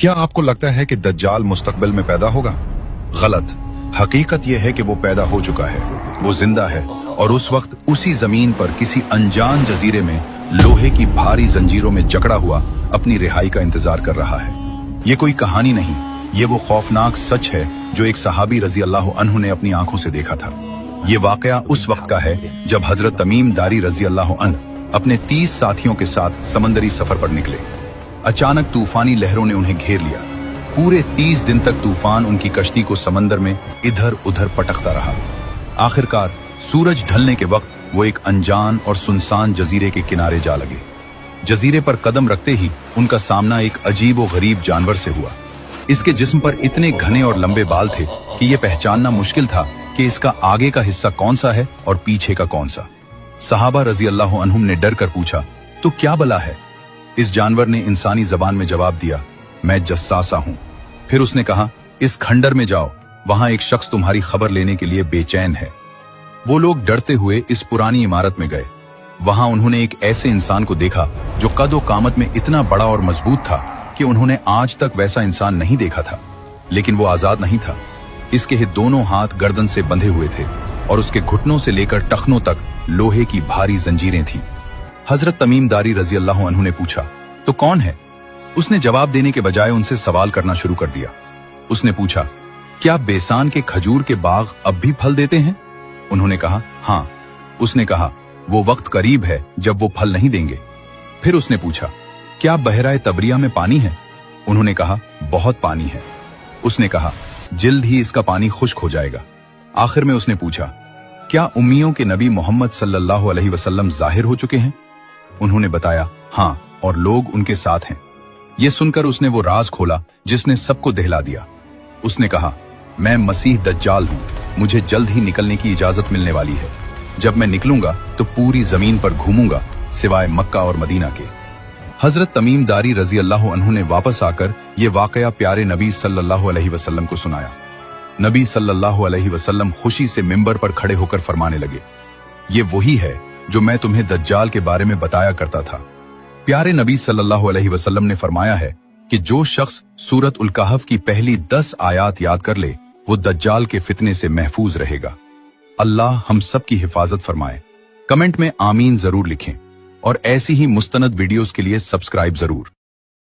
क्या आपको लगता है कि दज्जाल मुस्तकबिल में पैदा होगा? गलत। हकीकत यह है कि वो पैदा हो चुका है, वो जिंदा है और उस वक्त उसी जमीन पर किसी अनजान जजीरे में लोहे की भारी जंजीरों में जकड़ा हुआ अपनी रिहाई का इंतजार कर रहा है। ये कोई कहानी नहीं, ये वो खौफनाक सच है जो एक सहाबी रजी अल्लाह अन्हु ने अपनी आंखों से देखा था। ये वाकया उस वक्त का है जब हजरत तमीम दारी रजी अल्लाह अन्हु अपने 30 साथियों के साथ समंदरी सफर पर निकले। अचानक तूफानी लहरों ने उन्हें घेर लिया। पूरे 30 दिन तक तूफान उनकी कश्ती को समंदर में इधर उधर पटकता रहा। आखिरकार सूरज ढलने के वक्त वो एक अनजान और सुनसान जजीरे के किनारे जा लगे। जजीरे पर कदम रखते ही उनका सामना एक अजीब व गरीब जानवर से हुआ। इसके जिस्म पर इतने घने और लंबे बाल थे कि यह पहचानना मुश्किल था कि इसका आगे का हिस्सा कौन सा है और पीछे का कौन सा। सहाबा रजी अल्लाह अन्हुम ने डर कर पूछा, तो क्या बला है? इस जानवर ने इंसानी जबान में जवाब दिया, मैं जस्सासा हूं। फिर उसने कहा, इस खंडर में जाओ, वहां एक शख्स तुम्हारी खबर लेने के लिए बेचैन है। वो लोग डरते हुए इस पुरानी इमारत में गए। वहां उन्होंने एक ऐसे इंसान को देखा जो कद व कामत में इतना बड़ा और मजबूत था कि उन्होंने आज तक वैसा इंसान नहीं देखा था। लेकिन वो आजाद नहीं था। इसके दोनों हाथ गर्दन से बंधे हुए थे और उसके घुटनों से लेकर टखनों तक लोहे की भारी जंजीरें थीं। हजरत तमीम दारी रजी अल्लाह अन्हु ने पूछा, तो कौन है? उसने जवाब देने के बजाय उनसे सवाल करना शुरू कर दिया। उसने पूछा, क्या बेसान के खजूर के बाग अब भी फल देते हैं? उन्होंने कहा, हाँ। उसने कहा, वो वक्त करीब है जब वो फल नहीं देंगे। फिर उसने पूछा, क्या बहराए तबरिया में पानी है? उन्होंने कहा, बहुत पानी है। उसने कहा, जल्द ही इसका पानी खुश्क हो जाएगा। आखिर में उसने पूछा, क्या उम्मियों के नबी मोहम्मद सल्लल्लाहु अलैहि वसल्लम जाहिर हो चुके हैं? उन्होंने बताया, हाँ, और लोग उनके साथ हैं। यह सुनकर उसने वो राज खोला जिसने सबको दहला दिया। उसने कहा, मैं मसीह दज्जाल हूं, मुझे जल्द ही निकलने की इजाजत मिलने वाली है। जब मैं निकलूंगा तो पूरी जमीन पर घूमूंगा सिवाय मक्का और मदीना के। हजरत तमीम दारी रजी अल्लाह अन्हु ने वापस आकर यह वाकया प्यारे नबी सल्लल्लाहु अलैहि वसल्लम को सुनाया। नबी सल्लल्लाहु अलैहि वसल्लम खुशी से मिंबर पर खड़े होकर फरमाने लगे, ये वही है जो मैं तुम्हें दज्जाल के बारे में बताया करता था। प्यारे नबी सल्लल्लाहु अलैहि वसल्लम ने फरमाया है कि जो शख्स सूरत उल कहफ की पहली 10 आयात याद कर ले वो दज्जाल के फितने से महफूज रहेगा। अल्लाह हम सब की हिफाजत फरमाए। कमेंट में आमीन जरूर लिखें और ऐसी ही मुस्तनद वीडियोस के लिए सब्सक्राइब जरूर।